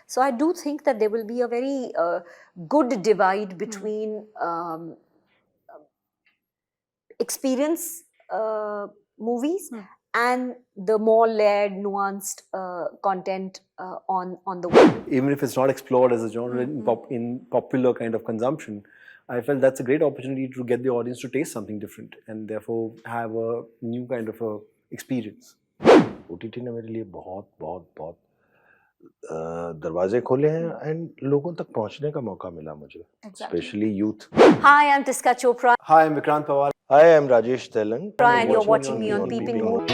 So I do think that there will be a very good divide between experience movies and the more layered, nuanced content on the web. Even if it's not explored as a genre in popular kind of consumption, I felt that's a great opportunity to get the audience to taste something different and therefore have a new kind of a experience. OTT ने मेरे लिए बहुत बहुत बहुत दरवाजे खोले हैं and लोगों तक पहुंचने का मौका मिला मुझे, especially youth. Hi, I'm Tisca Chopra. Hi, I'm Vikranth Pawar. Hi, I'm Rajesh Tailang. And you're watching me on PeepingMoon.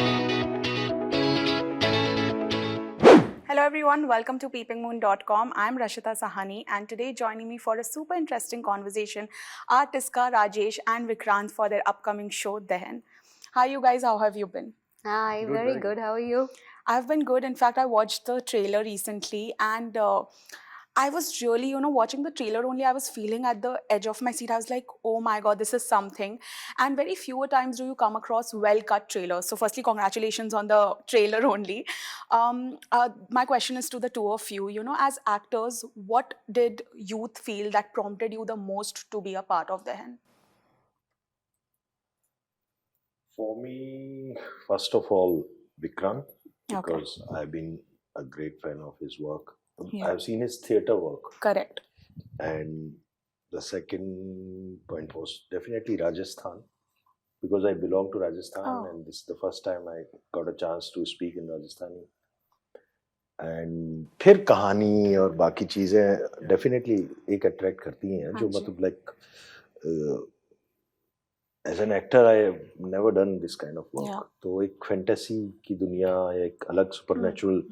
Hello everyone, welcome to PeepingMoon.com. I'm Rashita Sahni, and today joining me for a super interesting conversation are Tisca, Rajesh and Vikranth for their upcoming show, Dahan. Hi you guys, how have you been? Hi, very good. How are you? I've been good. In fact, I watched the trailer recently and I was really, watching the trailer only, I was feeling at the edge of my seat. I was like, oh my God, this is something. And very few times do you come across well-cut trailers. So firstly, congratulations on the trailer only. My question is to the two of you. As actors, what did youth feel that prompted you the most to be a part of Dahan? For me, first of all, Vikrant, because I've been a great fan of his work. Yeah. I've seen his theatre work. Correct. And the second point was definitely Rajasthan, because I belong to Rajasthan and this is the first time I got a chance to speak in Rajasthani. And फिर कहानी और बाकी चीजें definitely एक attract करती हैं जो मतलब like as an actor I have never done this kind of work. Yeah. तो एक fantasy की दुनिया या एक अलग supernatural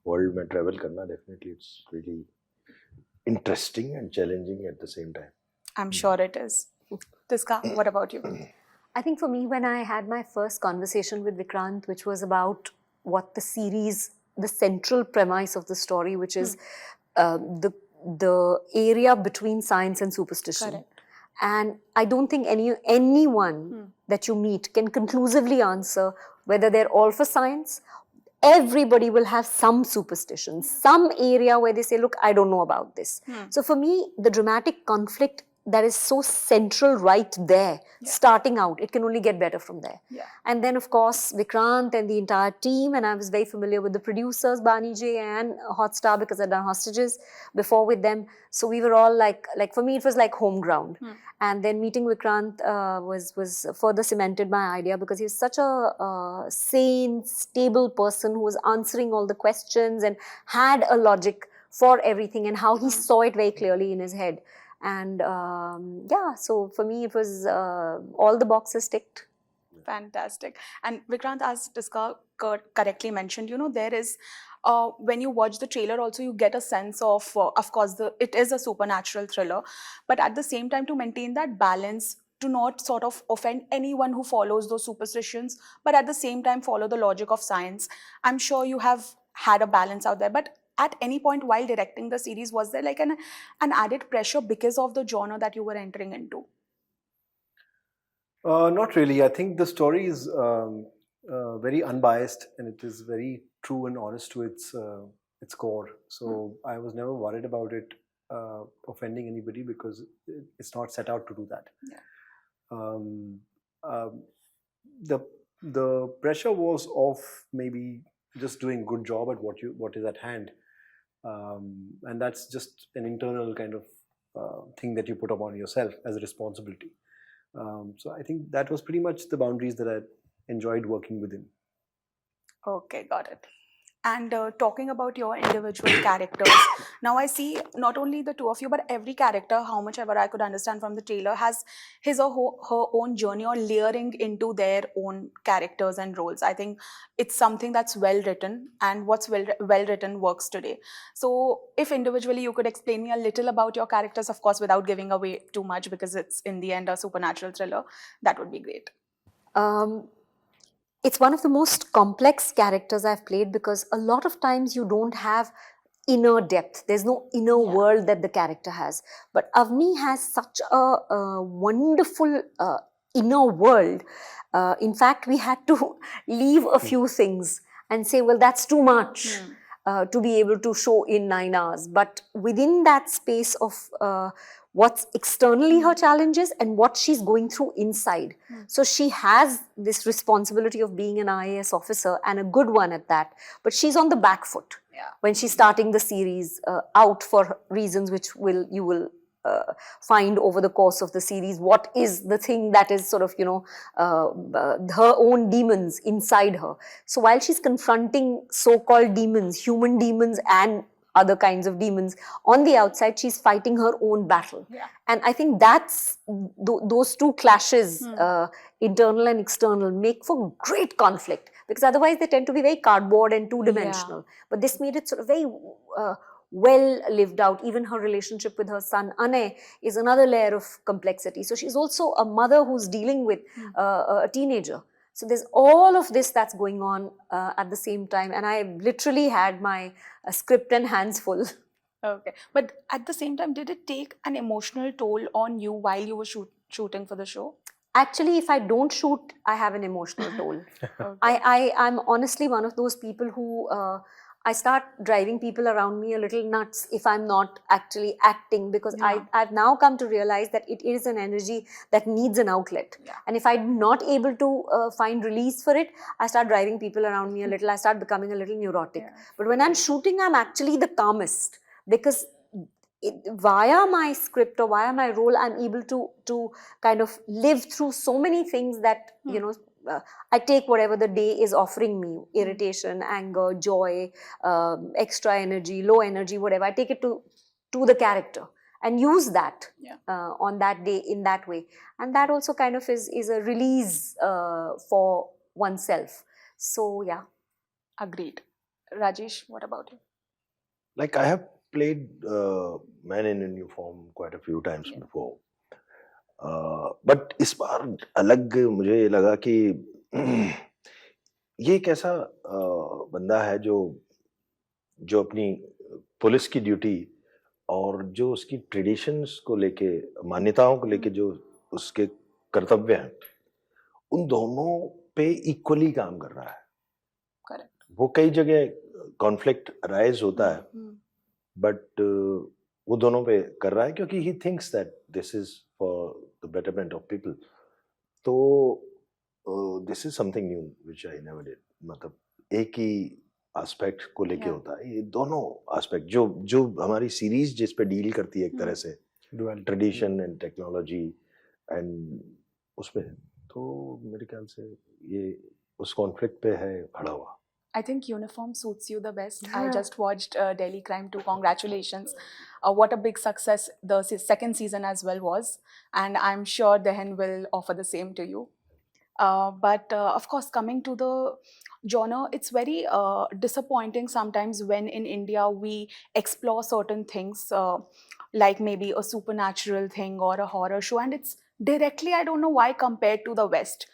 world में travel करना definitely it's really interesting and challenging at the same time. I'm sure it is. Tisca, what about you? I think for me, when I had my first conversation with Vikrant, which was about what the series, the central premise of the story, which is the area between science and superstition. Correct. And I don't think anyone that you meet can conclusively answer whether they're all for science. Everybody will have some superstition, some area where they say, look, I don't know about this. So for me, the dramatic conflict that is so central right there, starting out, it can only get better from there. Yeah. And then of course, Vikrant and the entire team, and I was very familiar with the producers, Bani J and Hotstar, because I'd done Hostages before with them. So we were all like for me, it was like home ground. And then meeting Vikrant was further cemented my idea, because he's such a sane, stable person who was answering all the questions and had a logic for everything and how he saw it very clearly in his head. And so for me, it was all the boxes ticked. Fantastic. And Vikrant, as Tisca correctly mentioned, there is, when you watch the trailer also, you get a sense of course, it is a supernatural thriller. But at the same time, to maintain that balance, to not sort of offend anyone who follows those superstitions, but at the same time follow the logic of science. I'm sure you have had a balance out there. But at any point while directing the series, was there like an added pressure because of the genre that you were entering into? Not really. I think the story is very unbiased and it is very true and honest to its core. So I was never worried about it offending anybody, because it's not set out to do that. Yeah. The pressure was of maybe just doing good job at what is at hand. And that's just an internal kind of thing that you put upon yourself as a responsibility. So I think that was pretty much the boundaries that I enjoyed working within. Okay, got it. And talking about your individual characters, now I see not only the two of you, but every character, how much ever I could understand from the trailer, has his or her own journey or layering into their own characters and roles. I think it's something that's well written, and what's well written works today. So if individually you could explain me a little about your characters, of course, without giving away too much, because it's in the end a supernatural thriller, that would be great. It's one of the most complex characters I've played, because a lot of times you don't have inner depth. There's no inner world that the character has. But Avni has such a wonderful inner world. In fact, we had to leave a few things and say, well, that's too much. to be able to show in 9 hours. But within that space of what's externally her challenges and what she's going through inside. So she has this responsibility of being an IAS officer, and a good one at that. But she's on the back foot when she's starting the series out for reasons which you will find over the course of the series. What is the thing that is sort of, her own demons inside her. So while she's confronting so-called demons, human demons and other kinds of demons on the outside, she's fighting her own battle. And I think that's those two clashes, internal and external, make for great conflict, because otherwise they tend to be very cardboard and two-dimensional. But this made it sort of very well lived out. Even her relationship with her son Ane is another layer of complexity. So she's also a mother who's dealing with a teenager. So there's all of this that's going on at the same time, and I literally had my script and hands full. Okay, but at the same time, did it take an emotional toll on you while you were shooting for the show? Actually, if I don't shoot, I have an emotional toll. I'm honestly one of those people who I start driving people around me a little nuts if I'm not actually acting, because I've now come to realize that it is an energy that needs an outlet. And if I'm not able to find release for it, I start driving people around me a little. I start becoming a little neurotic. But when I'm shooting, I'm actually the calmest, because via my script or via my role, I'm able to kind of live through so many things that, I take whatever the day is offering me, irritation, anger, joy, extra energy, low energy, whatever. I take it to the character and use that on that day in that way. And that also kind of is a release for oneself. So, yeah. Agreed. Rajesh, what about you? Like, I have played Man in a New Form quite a few times before. But इस बार अलग मुझे लगा कि ये एक ऐसा बंदा है जो अपनी पुलिस की ड्यूटी और जो उसकी ट्रेडिशंस को लेके, मान्यताओं को लेके जो उसके कर्तव्य हैं, उन दोनों पे इक्वली काम कर रहा है. करेक्ट. वो कई जगह कॉन्फ्लिक्ट राइज होता है, बट वो दोनों पे कर रहा है क्योंकि he thinks that this is for the betterment of people. तो this is something new which I never did. मतलब एक ही एस्पेक्ट को लेके होता है, ये दोनों एस्पेक्ट जो हमारी सीरीज जिस पे डील करती है एक तरह से, ट्रेडिशन एंड टेक्नोलॉजी एंड उसमें, तो मेरे ख्याल से ये उस कॉन्फ्लिक्ट पे है खड़ा हुआ. I think uniform suits you the best. I just watched Delhi Crime 2. Congratulations. What a big success the second season as well was. And I'm sure Dahan will offer the same to you. But of course, coming to the genre, it's very disappointing sometimes when in India we explore certain things like maybe a supernatural thing or a horror show. And it's directly, I don't know why, compared to the West.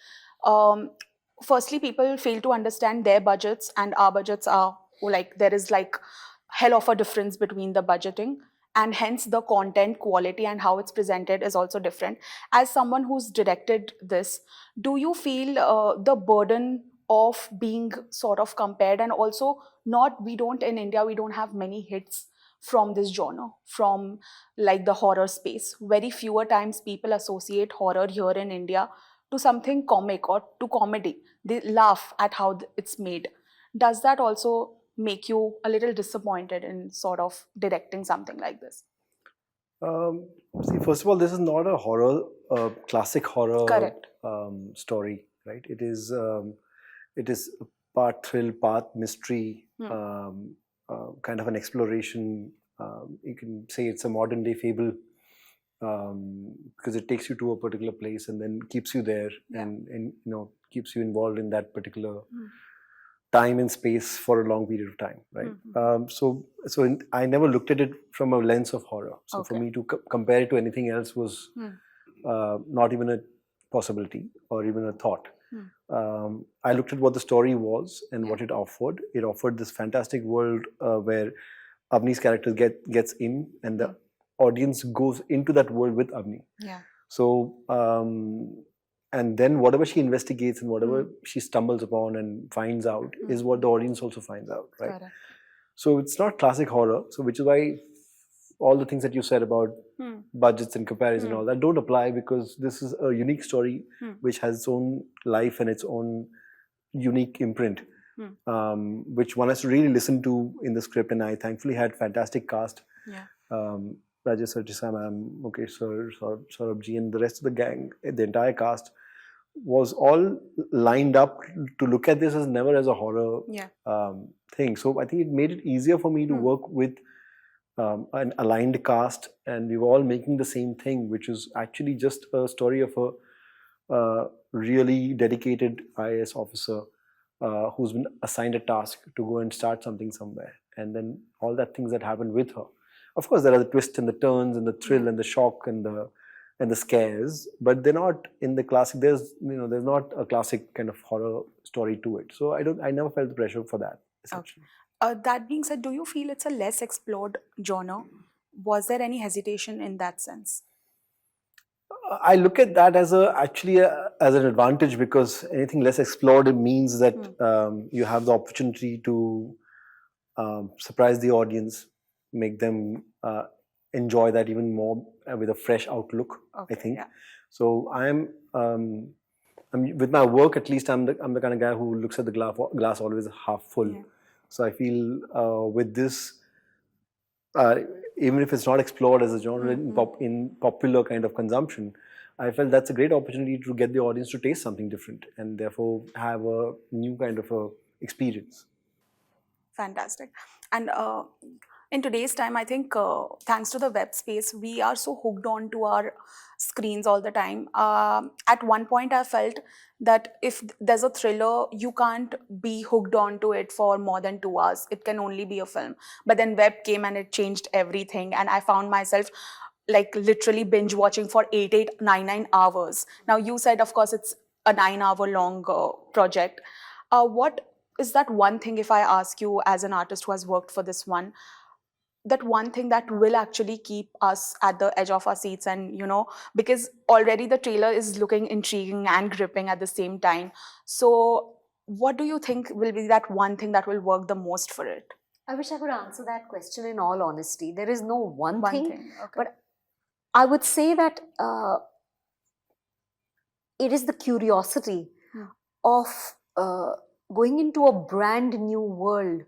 Firstly, people fail to understand their budgets, and our budgets are like, there is like hell of a difference between the budgeting, and hence the content quality and how it's presented is also different. As someone who's directed this, do you feel the burden of being sort of compared, and also we don't in India, we don't have many hits from this genre, from like the horror space. Very fewer times people associate horror here in India to something comic or to comedy. They laugh at how it's made. Does that also make you a little disappointed in sort of directing something like this? See, first of all, this is not a horror, classic horror Correct. Story, right? It is part thrill, part mystery, kind of an exploration. You can say it's a modern day fable, because it takes you to a particular place and then keeps you there, and keeps you involved in that particular time and space for a long period of time, right? So I never looked at it from a lens of horror. So for me to compare it to anything else was not even a possibility or even a thought. I looked at what the story was and what it offered. It offered this fantastic world where Avni's character gets in, and the audience goes into that world with Avni. So and then whatever she investigates and whatever she stumbles upon and finds out is what the audience also finds out, right? So it's not classic horror. So which is why all the things that you said about Hmm. budgets and comparison and Hmm. all that don't apply, because this is a unique story Hmm. which has its own life and its own unique imprint, which one has to really listen to in the script. And I thankfully had fantastic cast. Yeah. Rajesh sir, Tisca ma'am, Mukesh sir, Saurabh ji, and the rest of the gang, the entire cast was all lined up to look at this as never as a horror Yeah. thing. So I think it made it easier for me to work with an aligned cast, and we were all making the same thing, which is actually just a story of a really dedicated IAS officer who's been assigned a task to go and start something somewhere, and then all that things that happen with her. Of course, there are the twists and the turns and the thrill and the shock and the scares, but they're not in the classic. There's not a classic kind of horror story to it. So I never felt the pressure for that, essentially. That being said, do you feel it's a less explored genre? Was there any hesitation in that sense? I look at that as as an advantage, because anything less explored, it means that you have the opportunity to surprise the audience, make them enjoy that even more with a fresh outlook. Okay, I think yeah. so. I'm with my work, at least I'm the kind of guy who looks at the glass always half full. Yeah. So I feel with this, even if it's not explored as a genre in popular kind of consumption, I felt that's a great opportunity to get the audience to taste something different and therefore have a new kind of a experience. Fantastic. And in today's time, I think thanks to the web space, we are so hooked on to our screens all the time. At one point, I felt that if there's a thriller, you can't be hooked on to it for more than 2 hours. It can only be a film. But then web came and it changed everything. And I found myself like literally binge watching for 9 hours. Now, you said, of course, it's a 9-hour long project. What is that one thing, if I ask you as an artist who has worked for this one, that one thing that will actually keep us at the edge of our seats? And because already the trailer is looking intriguing and gripping at the same time, so what do you think will be that one thing that will work the most for it? I wish I could answer that question in all honesty. There is no one thing, Okay. but I would say that it is the curiosity of going into a brand new world,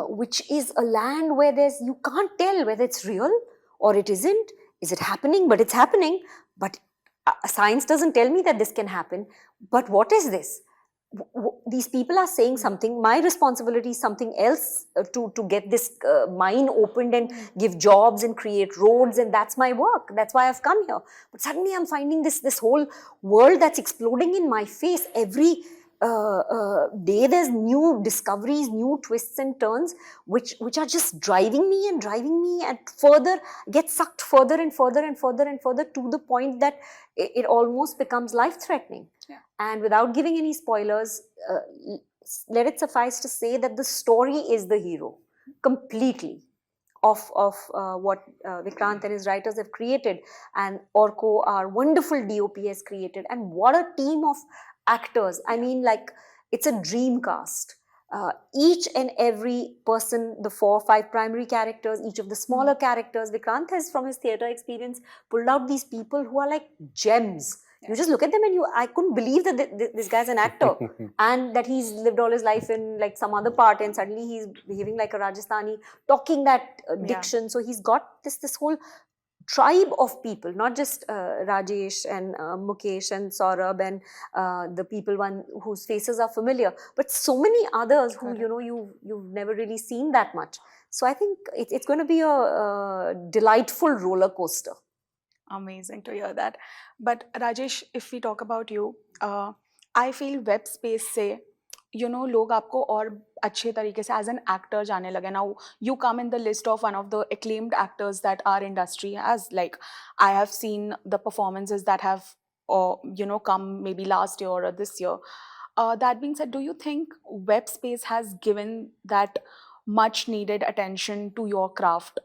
which is a land where you can't tell whether it's real or it isn't. Is it happening? But it's happening. But science doesn't tell me that this can happen. But what is this? These people are saying something. My responsibility is something else, to get this mine opened and give jobs and create roads, and that's my work. That's why I've come here. But suddenly I'm finding this whole world that's exploding in my face. Every day there's new discoveries, new twists and turns, which are just driving me and further get sucked further and further and further and further, to the point that it almost becomes life-threatening. Yeah. And without giving any spoilers, let it suffice to say that the story is the hero completely of what Vikrant and his writers have created, and Orko, our wonderful DOP, has created. And what a team of actors. I mean, like, it's a dream cast. Each and every person, the 4 or 5 primary characters, each of the smaller characters, Vikrant has, from his theatre experience, pulled out these people who are like gems. You just look at them and I couldn't believe that this guy's an actor and that he's lived all his life in like some other part, and suddenly he's behaving like a Rajasthani, talking that diction. So he's got this whole tribe of people, not just Rajesh and Mukesh and Saurabh and the people whose faces are familiar, but so many others who you've never really seen that much. So I think it's going to be a delightful roller coaster. Amazing to hear that. But Rajesh, if we talk about you, I feel web space से लोग आपको और अच्छे तरीके से as an actor जाने लगे. Now you come in the list of one of the acclaimed actors that our industry has. Like, I have seen the performances that have come maybe last year or this year. That being said, do you think web space has given that much needed attention to your craft?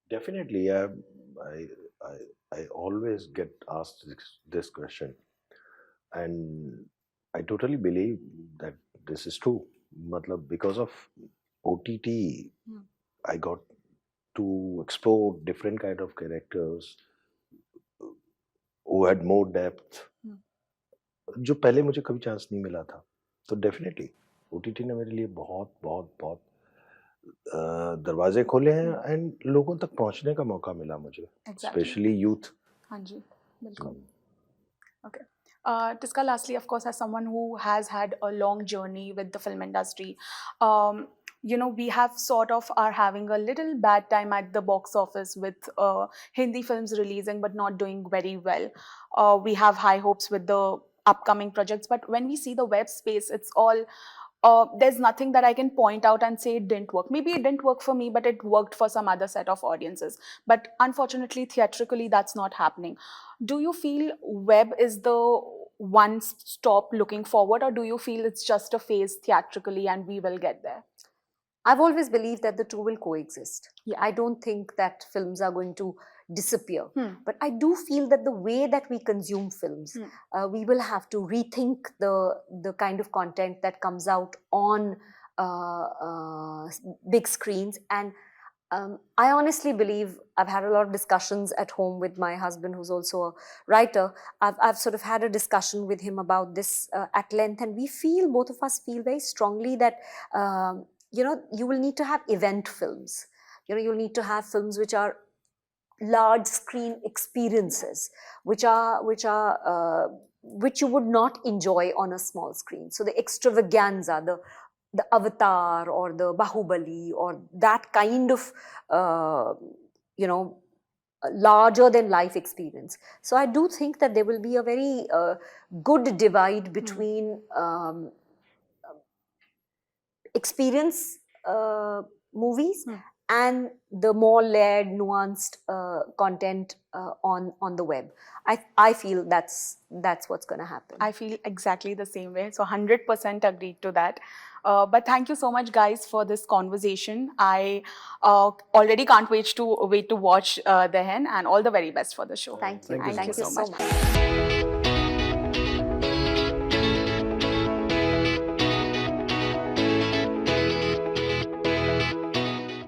Definitely. I always get asked this question, and I totally believe that this is true. Matlab, because of OTT, Hmm. I got to explore different kind of characters who had more depth, Hmm. जो पहले मुझे कभी chance नहीं मिला था. तो definitely OTT ने मेरे लिए बहुत बहुत बहुत दरवाजे खोले हैं एंड लोगों तक पहुंचने का मौका मिला मुझे, Exactly. Specially youth. हाँ जी, बिल्कुल. Okay. Tisca, lastly, of course, as someone who has had a long journey with the film industry, we have sort of are having a little bad time at the box office with Hindi films releasing but not doing very well. We have high hopes with the upcoming projects, but when we see the web space, it's all there's nothing that I can point out and say it didn't work. Maybe it didn't work for me, but it worked for some other set of audiences. But unfortunately, theatrically, that's not happening. Do you feel web is the one stop looking forward, or do you feel it's just a phase theatrically and we will get there? I've always believed that the two will coexist. Yeah. I don't think that films are going to disappear. Hmm. But I do feel that the way that we consume films, we will have to rethink the kind of content that comes out on big screens. And I honestly believe, I've had a lot of discussions at home with my husband, who's also a writer. I've sort of had a discussion with him about this at length, and both of us feel very strongly that you will need to have event films. You'll need to have films which are large screen experiences, which you would not enjoy on a small screen. So the extravaganza, the Avatar or the Bahubali or that kind of larger than life experience. So I do think that there will be a very good divide between experience movies and the more layered, nuanced content on the web. I feel that's what's going to happen. I feel exactly the same way. So 100% agreed to that. But thank you so much, guys, for this conversation. I already can't wait to watch Dahan, and all the very best for the show. Thank you. Thank you Thank you so so much. much.